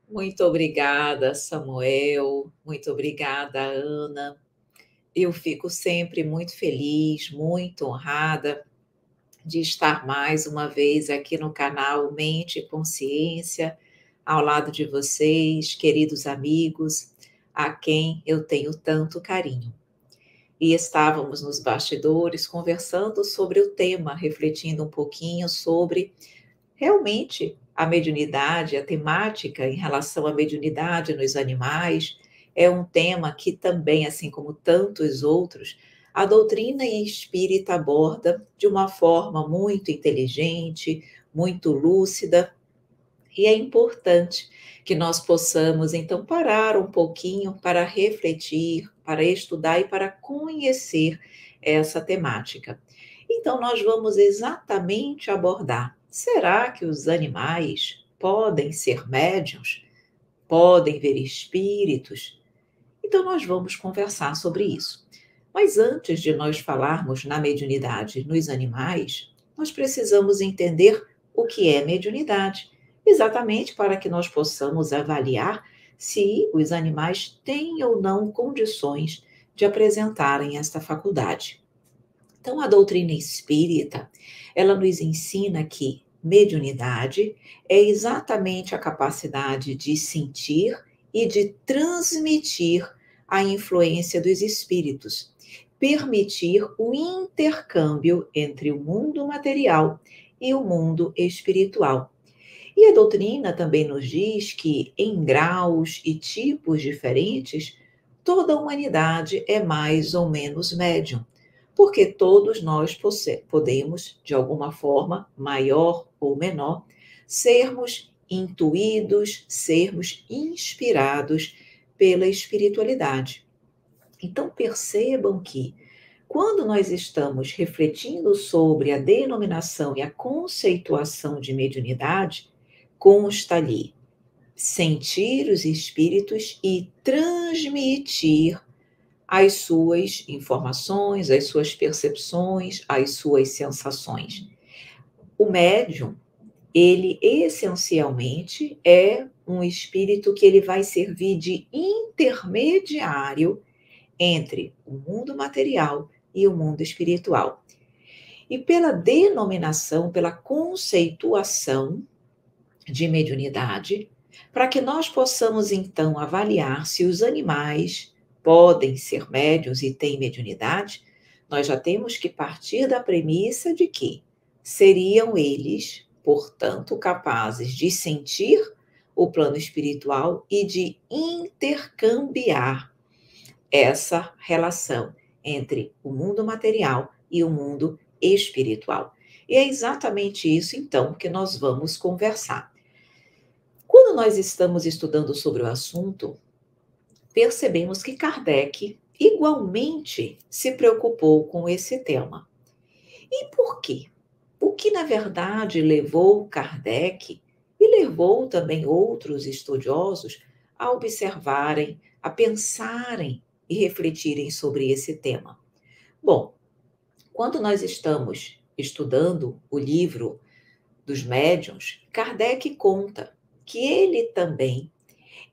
Muito obrigada, Samuel. Muito obrigada, Ana. Eu fico sempre muito feliz, muito honrada de estar mais uma vez aqui no canal Mente e Consciência, ao lado de vocês, queridos amigos, a quem eu tenho tanto carinho. E estávamos nos bastidores conversando sobre o tema, refletindo um pouquinho sobre realmente, a mediunidade, a temática em relação à mediunidade nos animais, é um tema que também, assim como tantos outros, a doutrina espírita aborda de uma forma muito inteligente, muito lúcida, e é importante que nós possamos, então, parar um pouquinho para refletir, para estudar e para conhecer essa temática. Então, nós vamos exatamente abordar: será que os animais podem ser médiuns? Podem ver espíritos? Então, nós vamos conversar sobre isso. Mas antes de nós falarmos na mediunidade nos animais, nós precisamos entender o que é mediunidade, exatamente para que nós possamos avaliar se os animais têm ou não condições de apresentarem esta faculdade. Então, a doutrina espírita, ela nos ensina que mediunidade é exatamente a capacidade de sentir e de transmitir a influência dos espíritos, permitir o intercâmbio entre o mundo material e o mundo espiritual. E a doutrina também nos diz que, em graus e tipos diferentes, toda a humanidade é mais ou menos médium, porque todos nós podemos, de alguma forma, maior ou menor, sermos intuídos, sermos inspirados pela espiritualidade. Então, percebam que, quando nós estamos refletindo sobre a denominação e a conceituação de mediunidade, consta ali sentir os espíritos e transmitir as suas informações, as suas percepções, as suas sensações. O médium, ele essencialmente é um espírito que ele vai servir de intermediário entre o mundo material e o mundo espiritual. E pela denominação, pela conceituação de mediunidade, para que nós possamos então avaliar se os animais podem ser médiuns e têm mediunidade, nós já temos que partir da premissa de que seriam eles, portanto, capazes de sentir o plano espiritual e de intercambiar essa relação entre o mundo material e o mundo espiritual. E é exatamente isso, então, que nós vamos conversar. Quando nós estamos estudando sobre o assunto, percebemos que Kardec igualmente se preocupou com esse tema. E por quê? O que, na verdade, levou Kardec e levou também outros estudiosos a observarem, a pensarem e refletirem sobre esse tema? Bom, quando nós estamos estudando o livro dos médiuns, Kardec conta que ele também,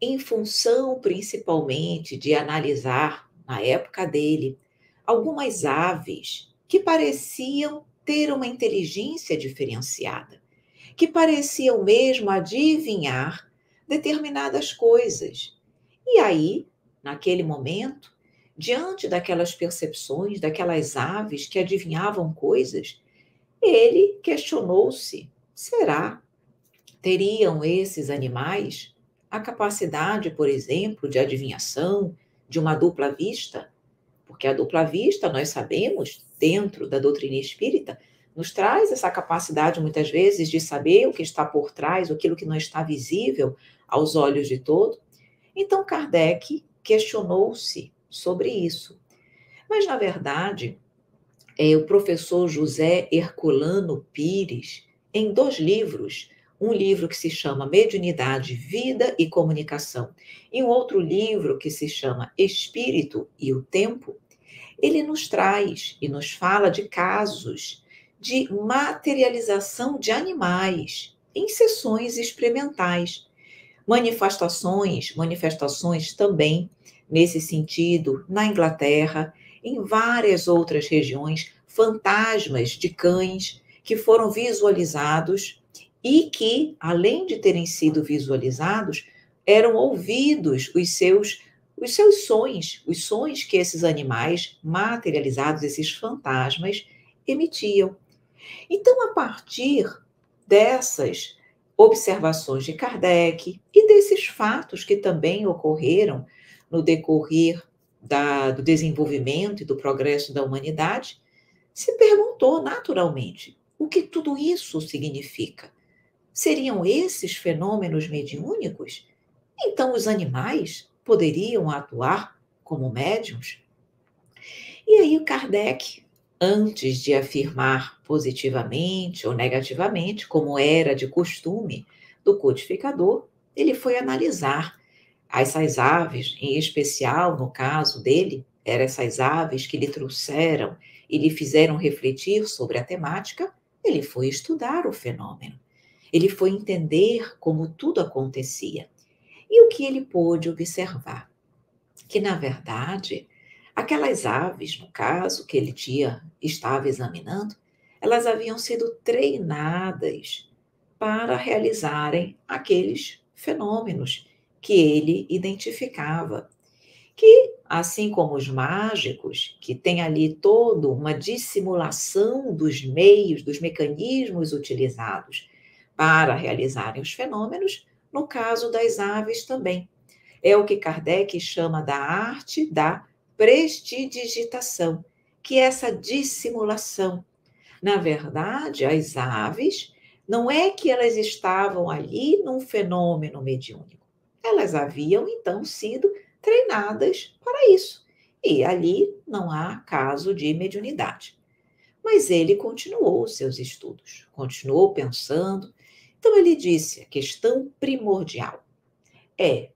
em função principalmente de analisar, na época dele, algumas aves que pareciam ter uma inteligência diferenciada, que pareciam mesmo adivinhar determinadas coisas. E aí, naquele momento, diante daquelas percepções, daquelas aves que adivinhavam coisas, ele questionou-se: será? Teriam esses animais a capacidade, por exemplo, de adivinhação, de uma dupla vista? Porque a dupla vista, nós sabemos, dentro da doutrina espírita, nos traz essa capacidade, muitas vezes, de saber o que está por trás, aquilo que não está visível aos olhos de todo. Então, Kardec questionou-se sobre isso. Mas, na verdade, o professor José Herculano Pires, em 2 livros, um livro que se chama Mediunidade, Vida e Comunicação, e um outro livro que se chama Espírito e o Tempo, ele nos traz e nos fala de casos de materialização de animais em sessões experimentais. Manifestações também nesse sentido na Inglaterra, em várias outras regiões, fantasmas de cães que foram visualizados e que, além de terem sido visualizados, eram ouvidos os seus sons, os sons que esses animais materializados, esses fantasmas, emitiam. Então, a partir dessas observações de Kardec e desses fatos que também ocorreram no decorrer do desenvolvimento e do progresso da humanidade, se perguntou naturalmente o que tudo isso significa. Seriam esses fenômenos mediúnicos? Então, os animais poderiam atuar como médiuns? E aí, o Kardec, antes de afirmar positivamente ou negativamente, como era de costume do codificador, ele foi analisar essas aves, em especial, no caso dele, eram essas aves que lhe trouxeram e lhe fizeram refletir sobre a temática. Ele foi estudar o fenômeno, ele foi entender como tudo acontecia. E o que ele pôde observar? Que, na verdade, aquelas aves, no caso, que ele estava examinando, elas haviam sido treinadas para realizarem aqueles fenômenos que ele identificava. Que, assim como os mágicos, que tem ali toda uma dissimulação dos meios, dos mecanismos utilizados para realizarem os fenômenos, no caso das aves também. É o que Kardec chama da arte da prestidigitação, que é essa dissimulação. Na verdade, as aves, não é que elas estavam ali num fenômeno mediúnico. Elas haviam, então, sido treinadas para isso. E ali não há caso de mediunidade. Mas ele continuou os seus estudos, continuou pensando. Então, ele disse: a questão primordial é,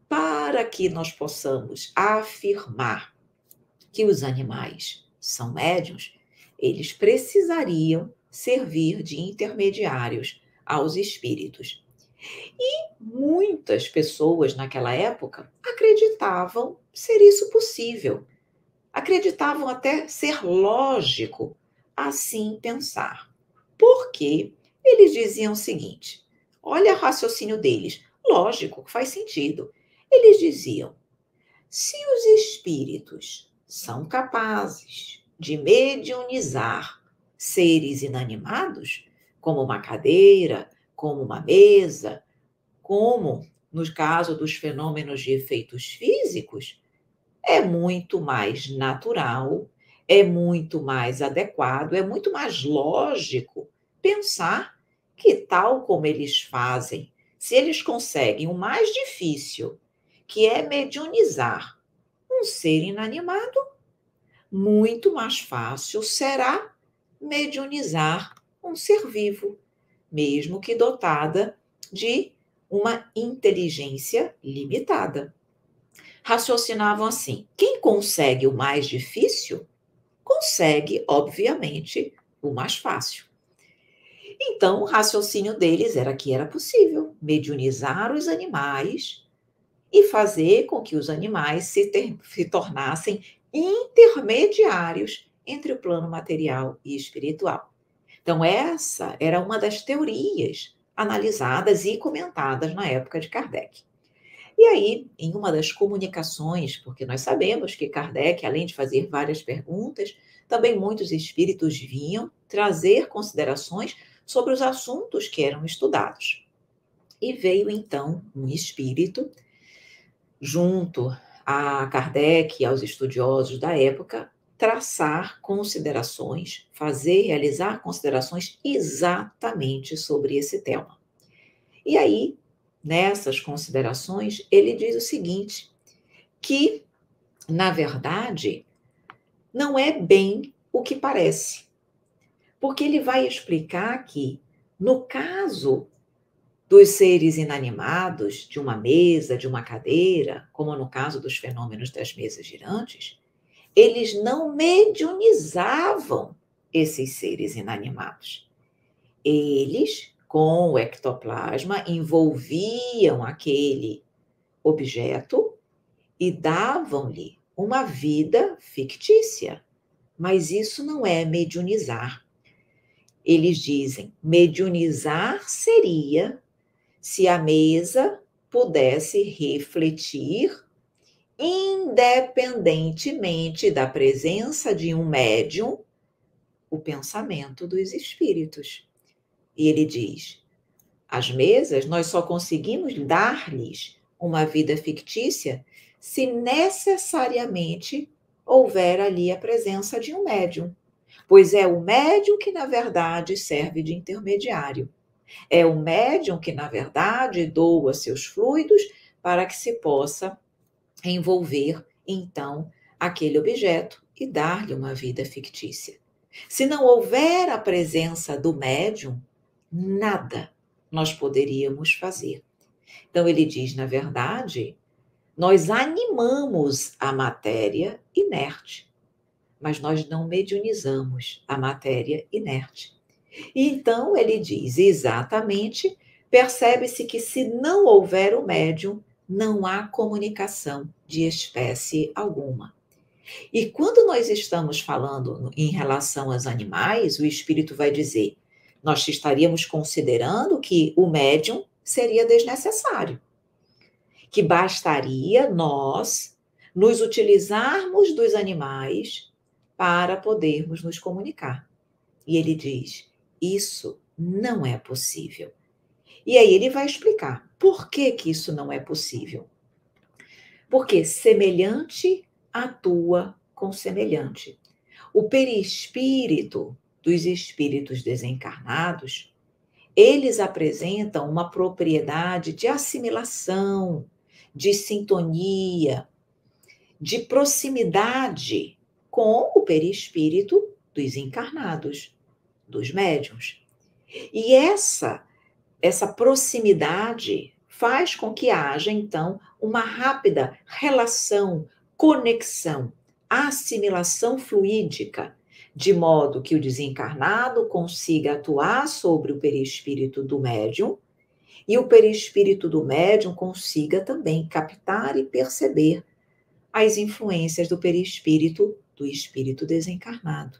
para que nós possamos afirmar que os animais são médiuns, eles precisariam servir de intermediários aos espíritos. E muitas pessoas naquela época acreditavam ser isso possível, acreditavam até ser lógico assim pensar. Porque eles diziam o seguinte: olha o raciocínio deles, lógico, faz sentido. Eles diziam: se os espíritos são capazes de mediunizar seres inanimados, como uma cadeira, como uma mesa, como no caso dos fenômenos de efeitos físicos, é muito mais natural, é muito mais adequado, é muito mais lógico pensar que, tal como eles fazem, se eles conseguem o mais difícil, que é mediunizar um ser inanimado, muito mais fácil será mediunizar um ser vivo, mesmo que dotada de uma inteligência limitada. Raciocinavam assim: quem consegue o mais difícil, consegue, obviamente, o mais fácil. Então, o raciocínio deles era que era possível mediunizar os animais e fazer com que os animais se tornassem intermediários entre o plano material e espiritual. Então, essa era uma das teorias analisadas e comentadas na época de Kardec. E aí, em uma das comunicações, porque nós sabemos que Kardec, além de fazer várias perguntas, também muitos espíritos vinham trazer considerações sobre os assuntos que eram estudados. E veio então um espírito, junto a Kardec e aos estudiosos da época, traçar considerações, realizar considerações exatamente sobre esse tema. E aí, nessas considerações, ele diz o seguinte, que, na verdade, não é bem o que parece. Porque ele vai explicar que, no caso dos seres inanimados, de uma mesa, de uma cadeira, como no caso dos fenômenos das mesas girantes, eles não mediunizavam esses seres inanimados. Eles com o ectoplasma, envolviam aquele objeto e davam-lhe uma vida fictícia. Mas isso não é mediunizar. Eles dizem, mediunizar seria se a mesa pudesse refletir, independentemente da presença de um médium, o pensamento dos espíritos. E ele diz, as mesas nós só conseguimos dar-lhes uma vida fictícia se necessariamente houver ali a presença de um médium. Pois é o médium que, na verdade, serve de intermediário. É o médium que, na verdade, doa seus fluidos para que se possa envolver, então, aquele objeto e dar-lhe uma vida fictícia. Se não houver a presença do médium, nada nós poderíamos fazer. Então, ele diz, na verdade, nós animamos a matéria inerte, mas nós não mediunizamos a matéria inerte. E então ele diz exatamente, percebe-se que se não houver o médium, não há comunicação de espécie alguma. E quando nós estamos falando em relação aos animais, o espírito vai dizer, nós estaríamos considerando que o médium seria desnecessário, que bastaria nós nos utilizarmos dos animais para podermos nos comunicar. E ele diz, isso não é possível. E aí ele vai explicar por que que isso não é possível. Porque semelhante atua com semelhante. O perispírito dos espíritos desencarnados, eles apresentam uma propriedade de assimilação, de sintonia, de proximidade com o perispírito dos encarnados, dos médiuns. E essa proximidade faz com que haja, então, uma rápida relação, conexão, assimilação fluídica, de modo que o desencarnado consiga atuar sobre o perispírito do médium e o perispírito do médium consiga também captar e perceber as influências do perispírito do espírito desencarnado.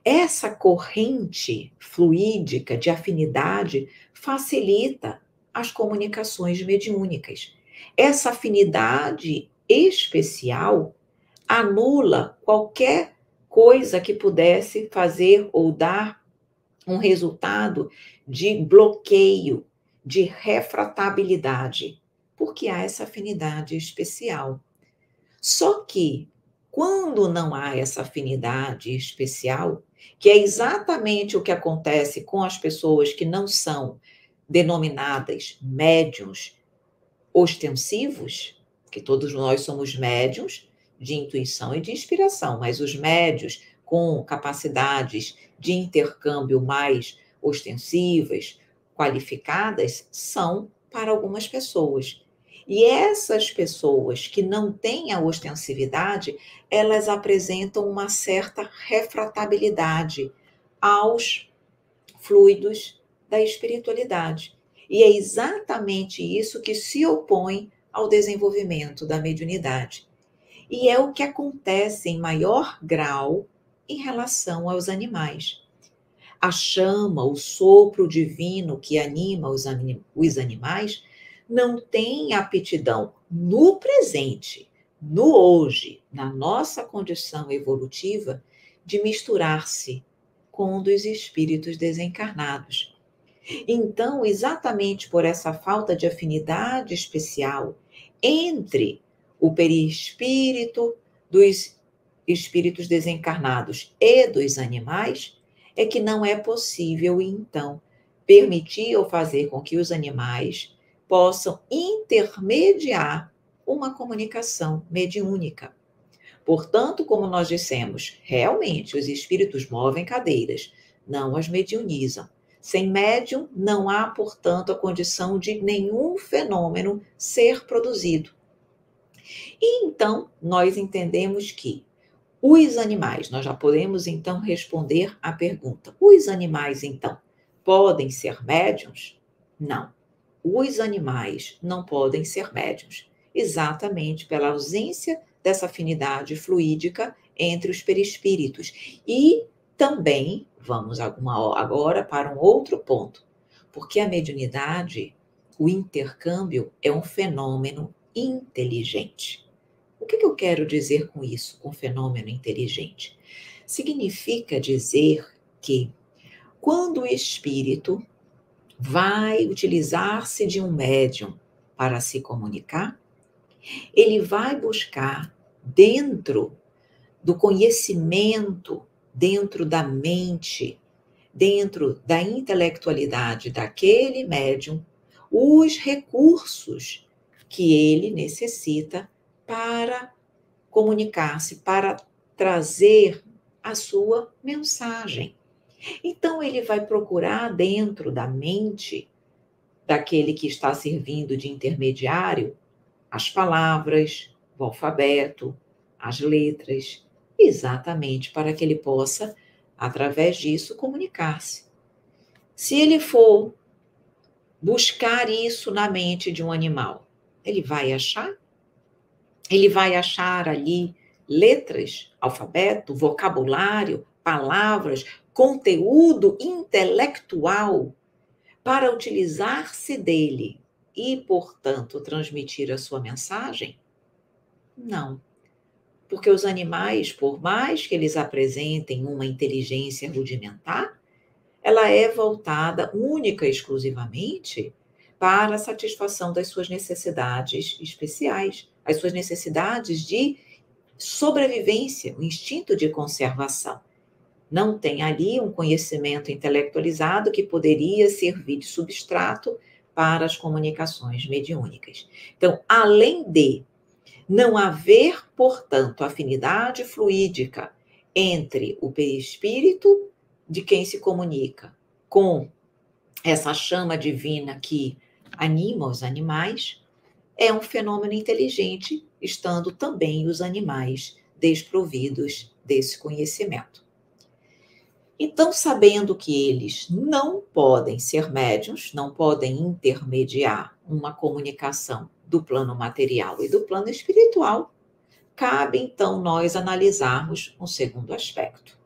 Essa corrente fluídica de afinidade facilita as comunicações mediúnicas. Essa afinidade especial anula qualquer coisa que pudesse fazer ou dar um resultado de bloqueio, de refratabilidade, porque há essa afinidade especial. Só que, quando não há essa afinidade especial, que é exatamente o que acontece com as pessoas que não são denominadas médiuns ostensivos, que todos nós somos médiuns de intuição e de inspiração, mas os médiuns com capacidades de intercâmbio mais ostensivas, qualificadas, são para algumas pessoas. E essas pessoas que não têm a ostensividade, elas apresentam uma certa refratabilidade aos fluidos da espiritualidade. E é exatamente isso que se opõe ao desenvolvimento da mediunidade. E é o que acontece em maior grau em relação aos animais. A chama, o sopro divino que anima os animais, não tem aptidão no presente, no hoje, na nossa condição evolutiva, de misturar-se com um dos espíritos desencarnados. Então, exatamente por essa falta de afinidade especial entre o perispírito dos espíritos desencarnados e dos animais, é que não é possível, então, permitir ou fazer com que os animais possam intermediar uma comunicação mediúnica. Portanto, como nós dissemos, realmente os espíritos movem cadeiras, não as mediunizam. Sem médium, não há, portanto, a condição de nenhum fenômeno ser produzido. E então, nós entendemos que os animais, nós já podemos então responder à pergunta: os animais, então, podem ser médiuns? Não. Os animais não podem ser médiuns, exatamente pela ausência dessa afinidade fluídica entre os perispíritos. E também, vamos agora para um outro ponto, porque a mediunidade, o intercâmbio, é um fenômeno inteligente. O que eu quero dizer com isso, com fenômeno inteligente? Significa dizer que quando o espírito vai utilizar-se de um médium para se comunicar, ele vai buscar dentro do conhecimento, dentro da mente, dentro da intelectualidade daquele médium, os recursos que ele necessita para comunicar-se, para trazer a sua mensagem. Então, ele vai procurar dentro da mente daquele que está servindo de intermediário as palavras, o alfabeto, as letras, exatamente para que ele possa, através disso, comunicar-se. Se ele for buscar isso na mente de um animal, ele vai achar? Ele vai achar ali letras, alfabeto, vocabulário, palavras, conteúdo intelectual para utilizar-se dele e, portanto, transmitir a sua mensagem? Não. Porque os animais, por mais que eles apresentem uma inteligência rudimentar, ela é voltada única e exclusivamente para a satisfação das suas necessidades especiais, as suas necessidades de sobrevivência, o instinto de conservação. Não tem ali um conhecimento intelectualizado que poderia servir de substrato para as comunicações mediúnicas. Então, além de não haver, portanto, afinidade fluídica entre o perispírito de quem se comunica com essa chama divina que anima os animais, é um fenômeno inteligente, estando também os animais desprovidos desse conhecimento. Então, sabendo que eles não podem ser médiuns, não podem intermediar uma comunicação do plano material e do plano espiritual, cabe então nós analisarmos um segundo aspecto,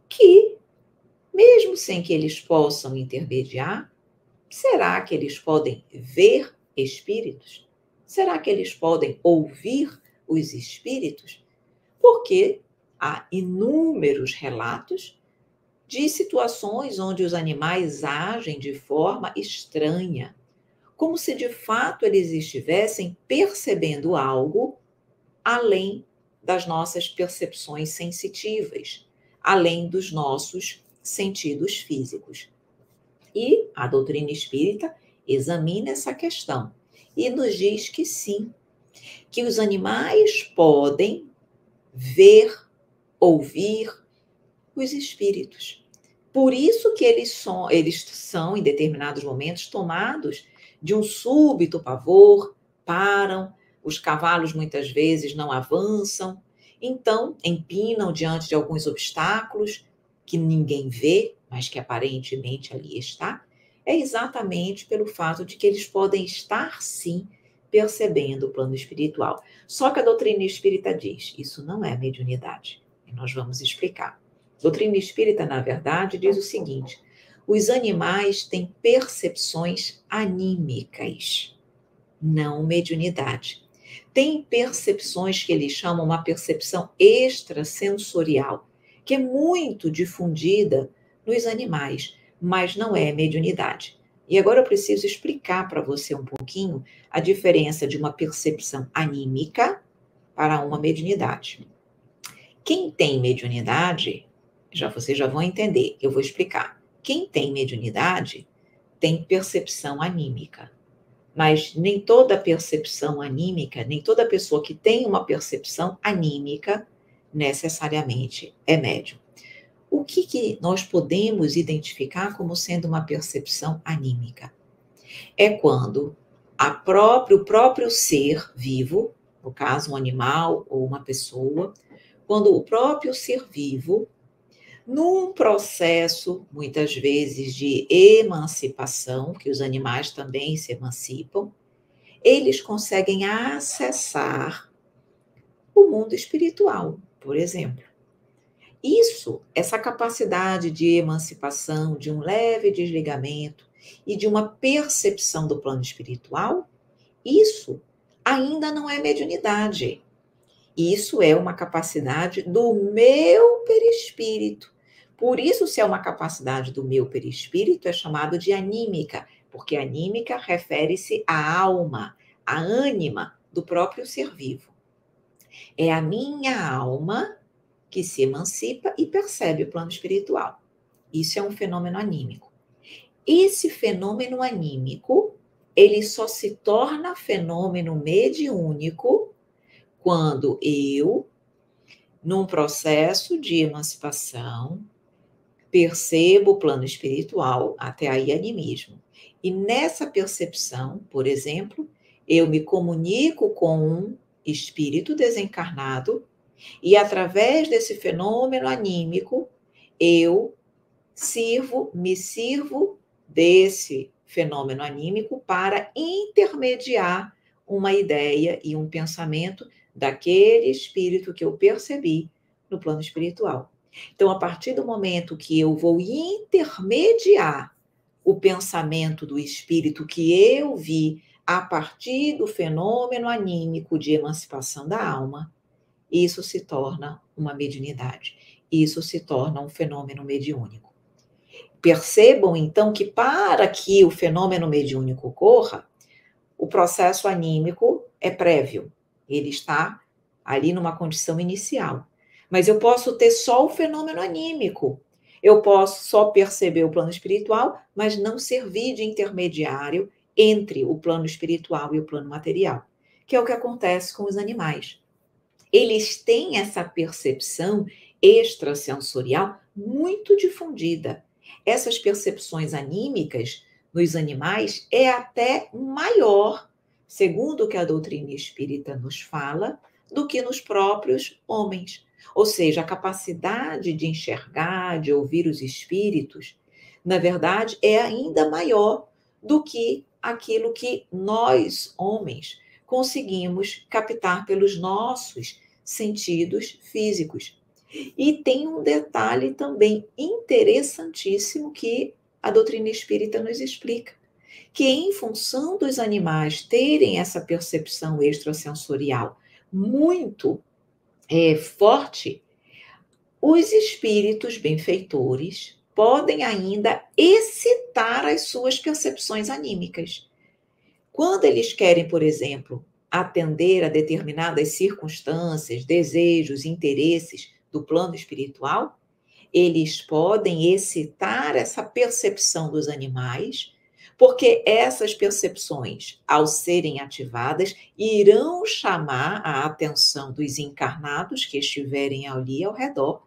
que, mesmo sem que eles possam intermediar, será que eles podem ver espíritos? Será que eles podem ouvir os espíritos? Porque há inúmeros relatos de situações onde os animais agem de forma estranha, como se de fato eles estivessem percebendo algo além das nossas percepções sensitivas, além dos nossos sentidos físicos. E a doutrina espírita examina essa questão e nos diz que sim, que os animais podem ver, ouvir os espíritos. Por isso que eles são, em determinados momentos, tomados de um súbito pavor, param, os cavalos muitas vezes não avançam, então empinam diante de alguns obstáculos que ninguém vê, mas que aparentemente ali está, é exatamente pelo fato de que eles podem estar, sim, percebendo o plano espiritual. Só que a doutrina espírita diz, isso não é mediunidade, e nós vamos explicar. A doutrina espírita, na verdade, diz o seguinte: os animais têm percepções anímicas, não mediunidade. Tem percepções que eles chamam uma percepção extrasensorial, que é muito difundida nos animais, mas não é mediunidade. E agora eu preciso explicar para você um pouquinho a diferença de uma percepção anímica para uma mediunidade. Quem tem mediunidade, vocês já vão entender, eu vou explicar. Quem tem mediunidade tem percepção anímica. Mas nem toda percepção anímica, nem toda pessoa que tem uma percepção anímica necessariamente é médium. O que nós podemos identificar como sendo uma percepção anímica? É quando o próprio ser vivo, no caso um animal ou uma pessoa, quando o próprio ser vivo Num processo, muitas vezes, de emancipação, que os animais também se emancipam, eles conseguem acessar o mundo espiritual, por exemplo. Essa capacidade de emancipação, de um leve desligamento e de uma percepção do plano espiritual, isso ainda não é mediunidade. Isso é uma capacidade do meu perispírito. Por isso, se é uma capacidade do meu perispírito, é chamado de anímica, porque anímica refere-se à alma, à ânima do próprio ser vivo. É a minha alma que se emancipa e percebe o plano espiritual. Isso é um fenômeno anímico. Esse fenômeno anímico, ele só se torna fenômeno mediúnico quando eu, num processo de emancipação, percebo o plano espiritual, até aí animismo. E nessa percepção, por exemplo, eu me comunico com um espírito desencarnado e através desse fenômeno anímico, eu me sirvo desse fenômeno anímico para intermediar uma ideia e um pensamento daquele espírito que eu percebi no plano espiritual. Então, a partir do momento que eu vou intermediar o pensamento do espírito que eu vi a partir do fenômeno anímico de emancipação da alma, isso se torna uma mediunidade. Isso se torna um fenômeno mediúnico. Percebam, então, que para que o fenômeno mediúnico ocorra, o processo anímico é prévio. Ele está ali numa condição inicial. Mas eu posso ter só o fenômeno anímico. Eu posso só perceber o plano espiritual, mas não servir de intermediário entre o plano espiritual e o plano material, que é o que acontece com os animais. Eles têm essa percepção extrasensorial muito difundida. Essas percepções anímicas nos animais é até maior, segundo o que a doutrina espírita nos fala, do que nos próprios homens. Ou seja, a capacidade de enxergar, de ouvir os espíritos, na verdade, é ainda maior do que aquilo que nós, homens, conseguimos captar pelos nossos sentidos físicos. E tem um detalhe também interessantíssimo que a doutrina espírita nos explica, que em função dos animais terem essa percepção extrasensorial muito forte, os espíritos benfeitores podem ainda excitar as suas percepções anímicas. Quando eles querem, por exemplo, atender a determinadas circunstâncias, desejos, interesses do plano espiritual, eles podem excitar essa percepção dos animais, porque essas percepções, ao serem ativadas, irão chamar a atenção dos encarnados que estiverem ali ao redor,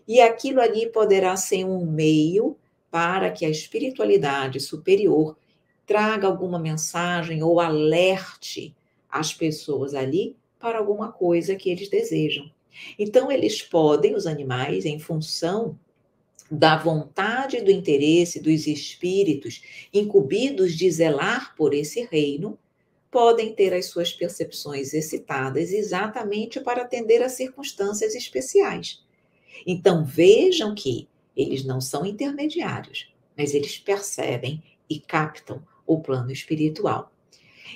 e aquilo ali poderá ser um meio para que a espiritualidade superior traga alguma mensagem ou alerte as pessoas ali para alguma coisa que eles desejam. Então, eles podem, os animais, em função da vontade e do interesse dos espíritos incumbidos de zelar por esse reino, podem ter as suas percepções excitadas exatamente para atender a circunstâncias especiais. Então, vejam que eles não são intermediários, mas eles percebem e captam o plano espiritual.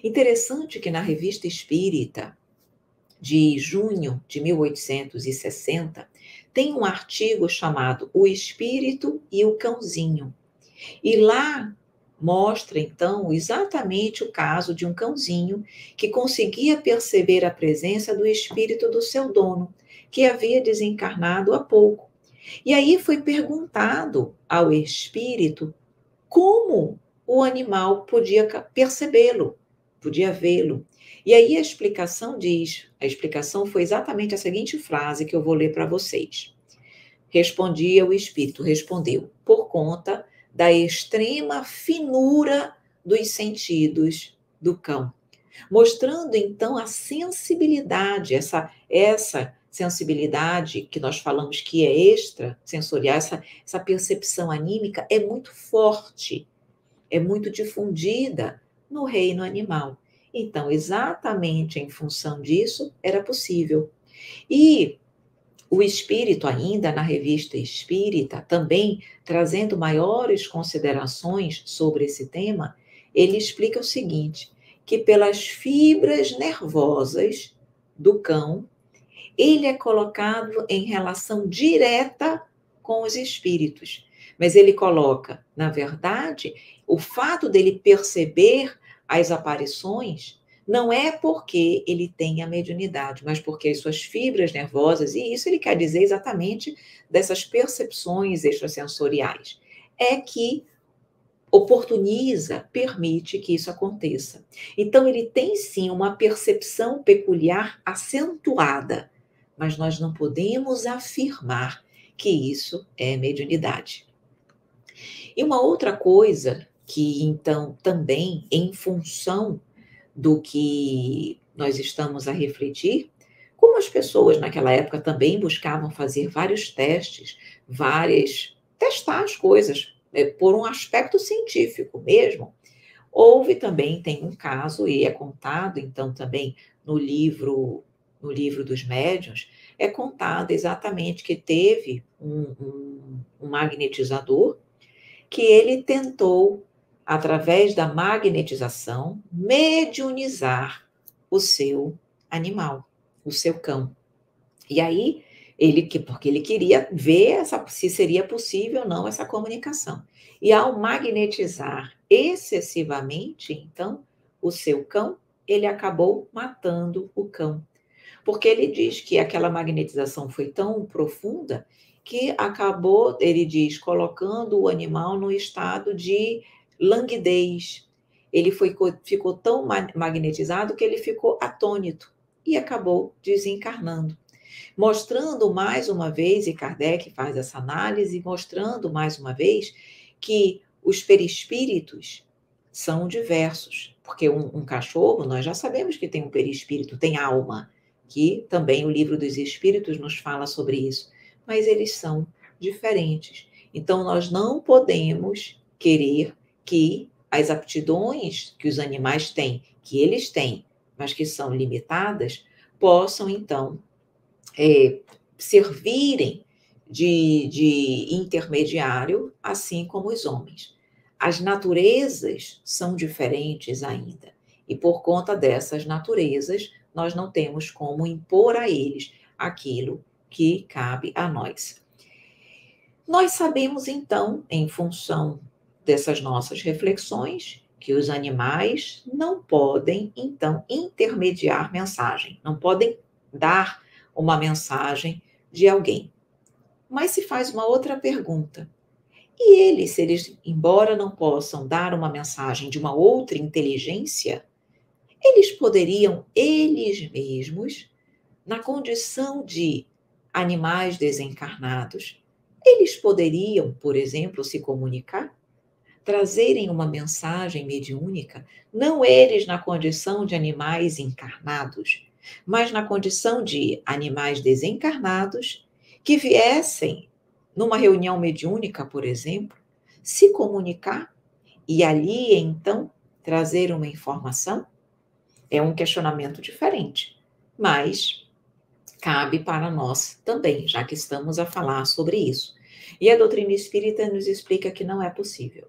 Interessante que na Revista Espírita, de junho de 1860, tem um artigo chamado O Espírito e o Cãozinho. E lá mostra, então, exatamente o caso de um cãozinho que conseguia perceber a presença do espírito do seu dono, que havia desencarnado há pouco. E aí foi perguntado ao espírito como o animal podia percebê-lo, podia vê-lo. E aí a explicação foi exatamente a seguinte frase que eu vou ler para vocês. Respondia o espírito, respondeu, por conta da extrema finura dos sentidos do cão, mostrando então a sensibilidade, essa sensibilidade que nós falamos que é extrasensorial, essa percepção anímica é muito forte, é muito difundida no reino animal. Então, exatamente em função disso, era possível. E o espírito, ainda na revista Espírita, também trazendo maiores considerações sobre esse tema, ele explica o seguinte: que pelas fibras nervosas do cão, ele é colocado em relação direta com os espíritos. Mas ele coloca, na verdade, o fato dele perceber as aparições não é porque ele tem a mediunidade, mas porque as suas fibras nervosas, e isso ele quer dizer exatamente dessas percepções extrasensoriais, é que oportuniza, permite que isso aconteça. Então, ele tem sim uma percepção peculiar acentuada, mas nós não podemos afirmar que isso é mediunidade. E uma outra coisa que, então, também em função do que nós estamos a refletir, como as pessoas naquela época também buscavam fazer vários testes, testar as coisas, por um aspecto científico mesmo. Houve também, tem um caso, e é contado então também no livro dos médiuns, é contado exatamente que teve um magnetizador que ele tentou, através da magnetização, mediunizar o seu animal, o seu cão. E aí, porque ele queria ver se seria possível ou não essa comunicação. E ao magnetizar excessivamente, então, o seu cão, ele acabou matando o cão. Porque ele diz que aquela magnetização foi tão profunda que acabou, ele diz, colocando o animal no estado de languidez. Ele ficou tão magnetizado que ele ficou atônito e acabou desencarnando. Mostrando mais uma vez, e Kardec faz essa análise, mostrando mais uma vez que os perispíritos são diversos. Porque um cachorro, nós já sabemos que tem um perispírito, tem alma, que também o Livro dos Espíritos nos fala sobre isso, mas eles são diferentes. Então, nós não podemos querer que as aptidões que os animais têm, que eles têm, mas que são limitadas, possam, então, servirem de intermediário, assim como os homens. As naturezas são diferentes ainda, e por conta dessas naturezas, nós não temos como impor a eles aquilo que cabe a nós. Nós sabemos, então, em função dessas nossas reflexões, que os animais não podem, então, intermediar mensagem, não podem dar uma mensagem de alguém. Mas se faz uma outra pergunta. E eles, se eles, embora não possam dar uma mensagem de uma outra inteligência, eles poderiam, eles mesmos, na condição de animais desencarnados, eles poderiam, por exemplo, se comunicar, trazerem uma mensagem mediúnica, não eles na condição de animais encarnados, mas na condição de animais desencarnados que viessem numa reunião mediúnica, por exemplo, se comunicar e ali então trazer uma informação. É um questionamento diferente, mas cabe para nós também, já que estamos a falar sobre isso. E a doutrina espírita nos explica que não é possível,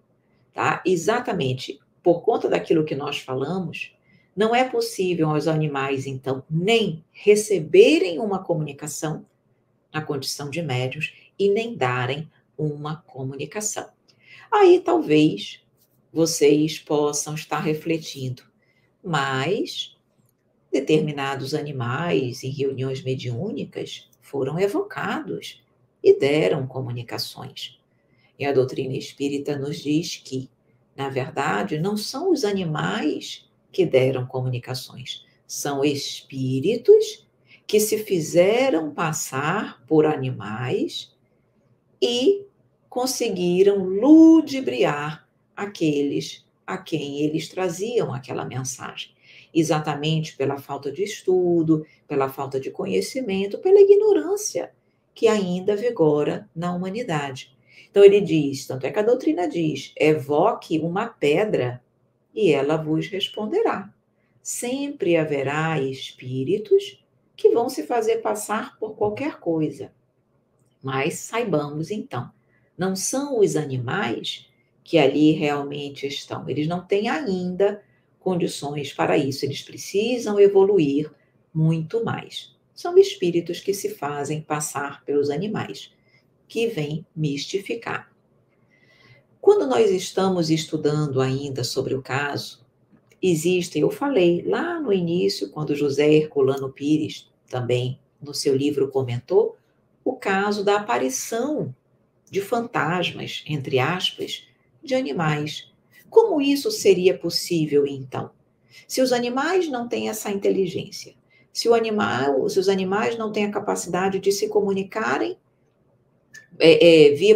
tá? Exatamente por conta daquilo que nós falamos, não é possível aos animais, então, nem receberem uma comunicação na condição de médiuns e nem darem uma comunicação. Aí talvez vocês possam estar refletindo, mas determinados animais em reuniões mediúnicas foram evocados e deram comunicações. E a doutrina espírita nos diz que, na verdade, não são os animais que deram comunicações, são espíritos que se fizeram passar por animais e conseguiram ludibriar aqueles a quem eles traziam aquela mensagem. exatamente pela falta de estudo, pela falta de conhecimento, pela ignorância que ainda vigora na humanidade. Então ele diz, tanto é que a doutrina diz, evoque uma pedra e ela vos responderá. Sempre haverá espíritos que vão se fazer passar por qualquer coisa. Mas saibamos então, não são os animais que ali realmente estão. Eles não têm ainda condições para isso. Eles precisam evoluir muito mais. São espíritos que se fazem passar pelos animais, que vêm mistificar. Quando nós estamos estudando ainda sobre o caso, existem, eu falei lá no início, quando José Herculano Pires, também no seu livro comentou, o caso da aparição de fantasmas, entre aspas, de animais. Como isso seria possível, então? Se os animais não têm essa inteligência, se os animais não têm a capacidade de se comunicarem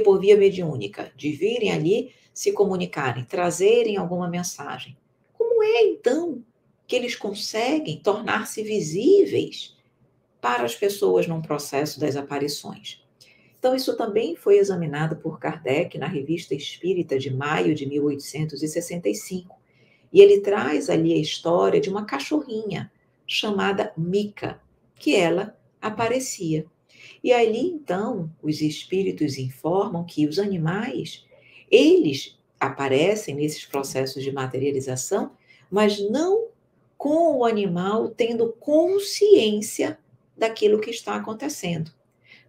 por via mediúnica, de virem ali se comunicarem, trazerem alguma mensagem. Como é, então, que eles conseguem tornar-se visíveis para as pessoas num processo das aparições? Então, isso também foi examinado por Kardec na Revista Espírita de maio de 1865. E ele traz ali a história de uma cachorrinha chamada Mica, que ela aparecia. E ali, então, os espíritos informam que os animais, eles aparecem nesses processos de materialização, mas não com o animal tendo consciência daquilo que está acontecendo.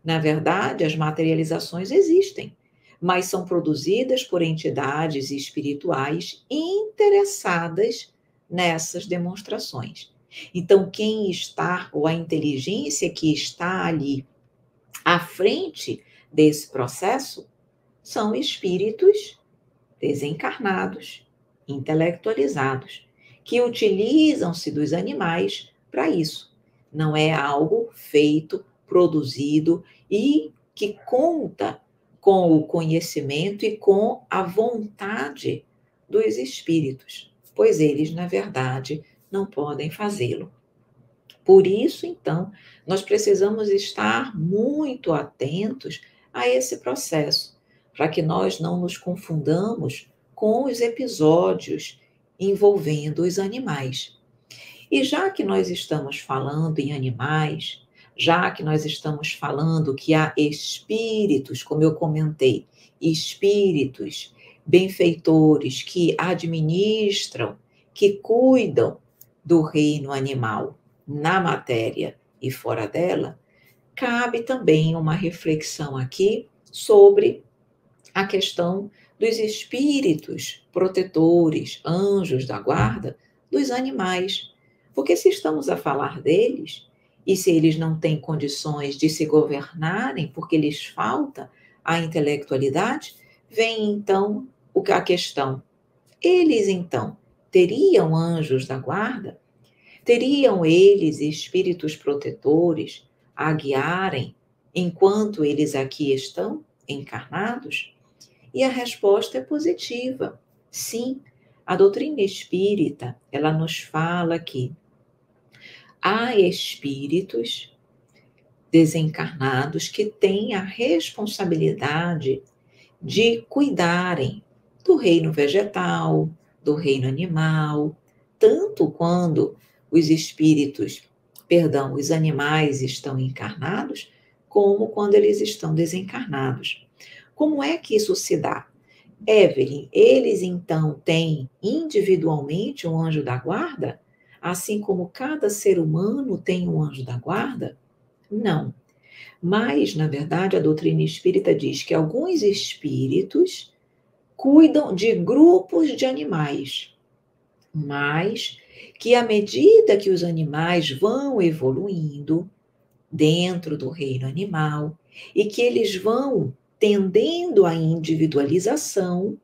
Na verdade, as materializações existem, mas são produzidas por entidades espirituais interessadas nessas demonstrações. Então, quem está, ou a inteligência que está ali à frente desse processo, são espíritos desencarnados, intelectualizados, que utilizam-se dos animais para isso. Não é algo feito, produzido e que conta com o conhecimento e com a vontade dos espíritos, pois eles, na verdade, não podem fazê-lo. Por isso, então, nós precisamos estar muito atentos a esse processo, para que nós não nos confundamos com os episódios envolvendo os animais. E já que nós estamos falando em animais, já que nós estamos falando que há espíritos, como eu comentei, espíritos benfeitores que administram, que cuidam do reino animal na matéria e fora dela, cabe também uma reflexão aqui sobre a questão dos espíritos protetores, anjos da guarda dos animais. Porque se estamos a falar deles, e se eles não têm condições de se governarem, porque lhes falta a intelectualidade, vem então a questão: eles então teriam anjos da guarda? Teriam eles espíritos protetores a guiarem enquanto eles aqui estão encarnados? E a resposta é positiva. Sim, a doutrina espírita, ela nos fala que há espíritos desencarnados que têm a responsabilidade de cuidarem do reino vegetal, do reino animal, tanto quando os animais estão encarnados, como quando eles estão desencarnados. Como é que isso se dá? Evelyn, eles então têm individualmente um anjo da guarda? Assim como cada ser humano tem um anjo da guarda? Não. Mas, na verdade, a doutrina espírita diz que alguns espíritos cuidam de grupos de animais, mas que à medida que os animais vão evoluindo dentro do reino animal e que eles vão tendendo à individualização,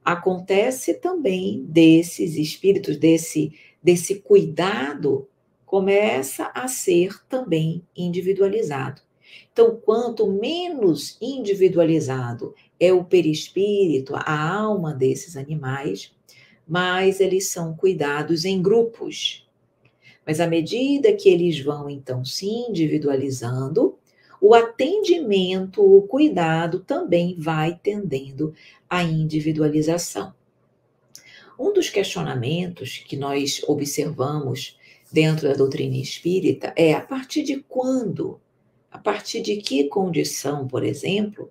acontece também desses espíritos, desse cuidado, começa a ser também individualizado. Então, quanto menos individualizado é o perispírito, a alma desses animais, mas eles são cuidados em grupos. Mas à medida que eles vão, então, se individualizando, o atendimento, o cuidado também vai tendendo à individualização. Um dos questionamentos que nós observamos dentro da doutrina espírita é a partir de quando, a partir de que condição, por exemplo,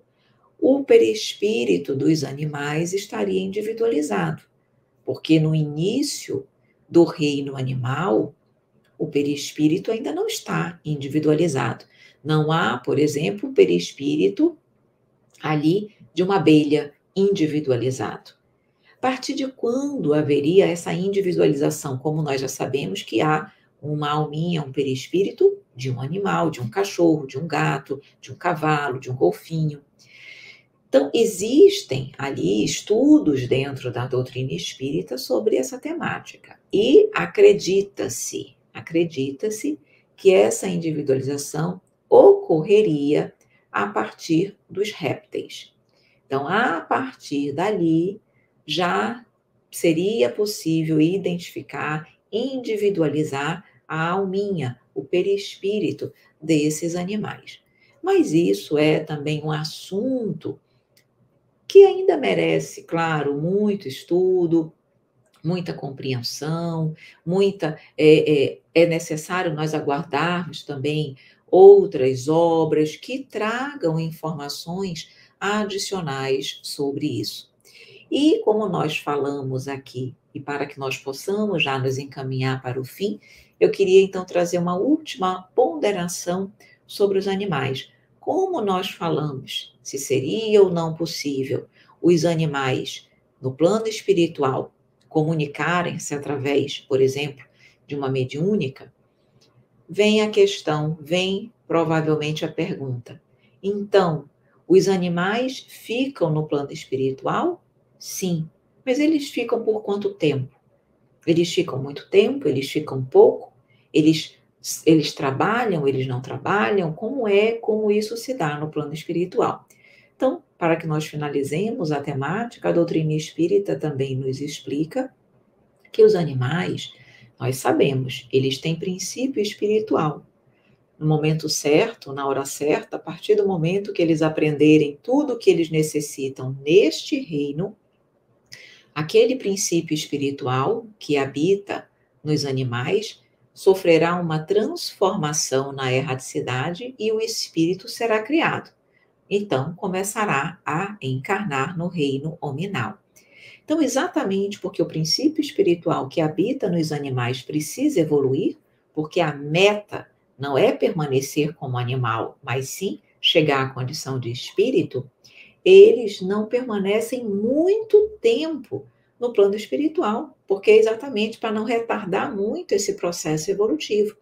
o perispírito dos animais estaria individualizado. Porque no início do reino animal, o perispírito ainda não está individualizado. Não há, por exemplo, o perispírito ali de uma abelha individualizado. A partir de quando haveria essa individualização? Como nós já sabemos que há uma alminha, um perispírito de um animal, de um cachorro, de um gato, de um cavalo, de um golfinho. Então, existem ali estudos dentro da doutrina espírita sobre essa temática. E acredita-se que essa individualização ocorreria a partir dos répteis. Então, a partir dali, já seria possível identificar, individualizar a alminha, o perispírito desses animais. Mas isso é também um assunto que ainda merece, claro, muito estudo, muita compreensão, é necessário nós aguardarmos também outras obras que tragam informações adicionais sobre isso. E como nós falamos aqui, e para que nós possamos já nos encaminhar para o fim, eu queria então trazer uma última ponderação sobre os animais. Como nós falamos, se seria ou não possível os animais, no plano espiritual, comunicarem-se através, por exemplo, de uma mediúnica, vem a questão, vem provavelmente a pergunta. Então, os animais ficam no plano espiritual? Sim, mas eles ficam por quanto tempo? Eles ficam muito tempo? Eles ficam pouco? Eles trabalham? Eles não trabalham? Como isso se dá no plano espiritual? Então, para que nós finalizemos a temática, a doutrina espírita também nos explica que os animais, nós sabemos, eles têm princípio espiritual. No momento certo, na hora certa, a partir do momento que eles aprenderem tudo o que eles necessitam neste reino, aquele princípio espiritual que habita nos animais sofrerá uma transformação na erraticidade e o espírito será criado. Então, começará a encarnar no reino hominal. Então, exatamente porque o princípio espiritual que habita nos animais precisa evoluir, porque a meta não é permanecer como animal, mas sim chegar à condição de espírito, eles não permanecem muito tempo no plano espiritual, porque é exatamente para não retardar muito esse processo evolutivo.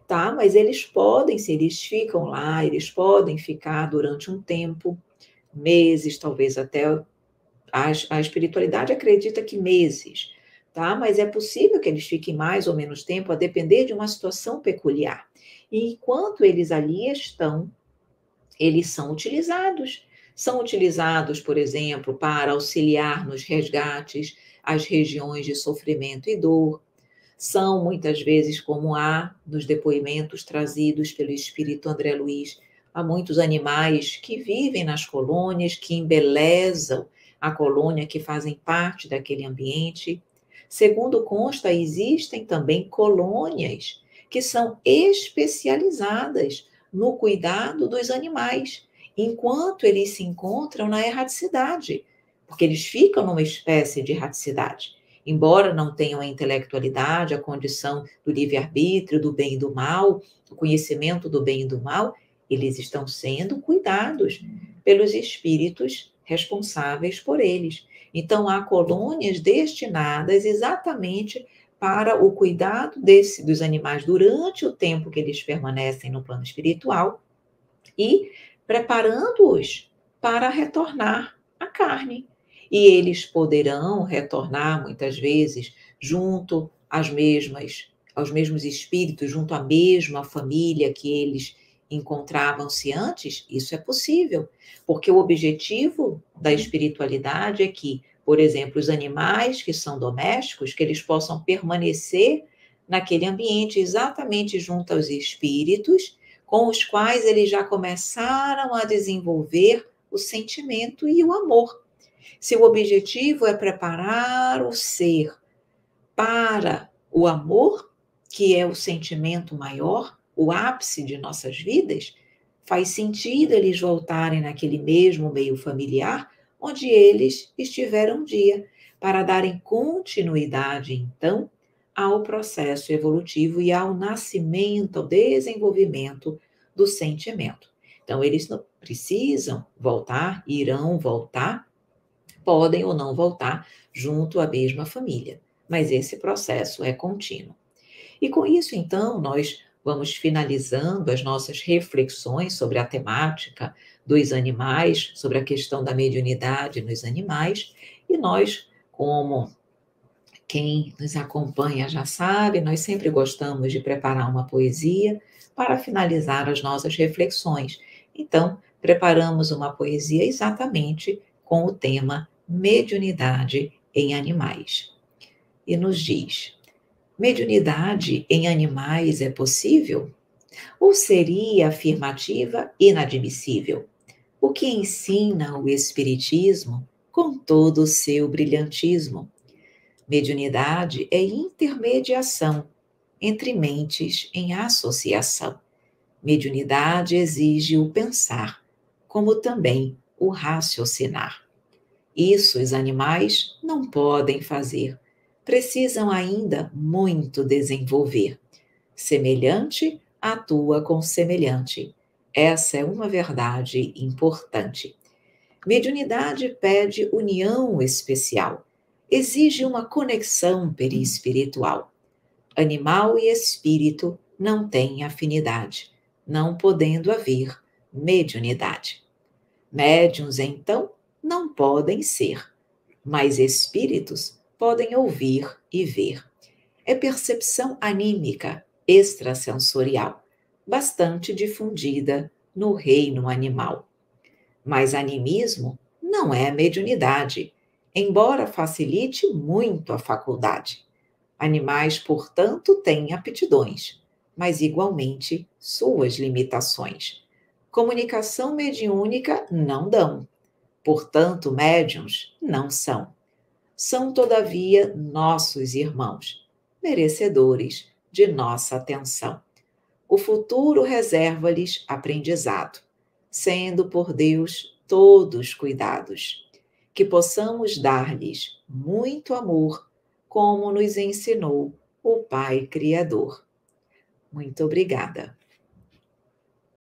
Tá? Mas eles podem, se eles ficam lá, eles podem ficar durante um tempo, meses, talvez até a espiritualidade acredita que meses, tá? Mas é possível que eles fiquem mais ou menos tempo, a depender de uma situação peculiar. E enquanto eles ali estão, eles são utilizados. São utilizados, por exemplo, para auxiliar nos resgates às regiões de sofrimento e dor. São, muitas vezes, como há nos depoimentos trazidos pelo espírito André Luiz, há muitos animais que vivem nas colônias, que embelezam a colônia, que fazem parte daquele ambiente. Segundo consta, existem também colônias que são especializadas no cuidado dos animais, enquanto eles se encontram na erraticidade, porque eles ficam numa espécie de erraticidade. Embora não tenham a intelectualidade, a condição do livre-arbítrio, do bem e do mal, o conhecimento do bem e do mal, eles estão sendo cuidados pelos espíritos responsáveis por eles. Então, há colônias destinadas exatamente para o cuidado dos animais durante o tempo que eles permanecem no plano espiritual e preparando-os para retornar à carne. E eles poderão retornar, muitas vezes, junto aos mesmos espíritos, junto à mesma família que eles encontravam-se antes. Isso é possível, porque o objetivo da espiritualidade é que, por exemplo, os animais que são domésticos, que eles possam permanecer naquele ambiente exatamente junto aos espíritos com os quais eles já começaram a desenvolver o sentimento e o amor. Se o objetivo é preparar o ser para o amor, que é o sentimento maior, o ápice de nossas vidas, faz sentido eles voltarem naquele mesmo meio familiar onde eles estiveram um dia, para darem continuidade, então, ao processo evolutivo e ao nascimento, ao desenvolvimento do sentimento. Então, eles não precisam voltar, irão voltar, podem ou não voltar junto à mesma família, mas esse processo é contínuo. E com isso, então, nós vamos finalizando as nossas reflexões sobre a temática dos animais, sobre a questão da mediunidade nos animais, e nós, como quem nos acompanha já sabe, nós sempre gostamos de preparar uma poesia para finalizar as nossas reflexões. Então, preparamos uma poesia exatamente com o tema mediunidade em animais. E nos diz: mediunidade em animais é possível? Ou seria afirmativa inadmissível? O que ensina o Espiritismo com todo o seu brilhantismo? Mediunidade é intermediação entre mentes em associação. Mediunidade exige o pensar, como também o raciocinar. Isso os animais não podem fazer. Precisam ainda muito desenvolver. Semelhante atua com semelhante. Essa é uma verdade importante. Mediunidade pede união especial. Exige uma conexão perispiritual. Animal e espírito não têm afinidade, não podendo haver mediunidade. Médiuns, então, não podem ser, mas espíritos podem ouvir e ver. É percepção anímica, extrasensorial, bastante difundida no reino animal. Mas animismo não é mediunidade, embora facilite muito a faculdade. Animais, portanto, têm aptidões, mas igualmente suas limitações. Comunicação mediúnica não dão, portanto, médiuns não são. São, todavia, nossos irmãos, merecedores de nossa atenção. O futuro reserva-lhes aprendizado, sendo por Deus todos cuidados, que possamos dar-lhes muito amor, como nos ensinou o Pai Criador. Muito obrigada.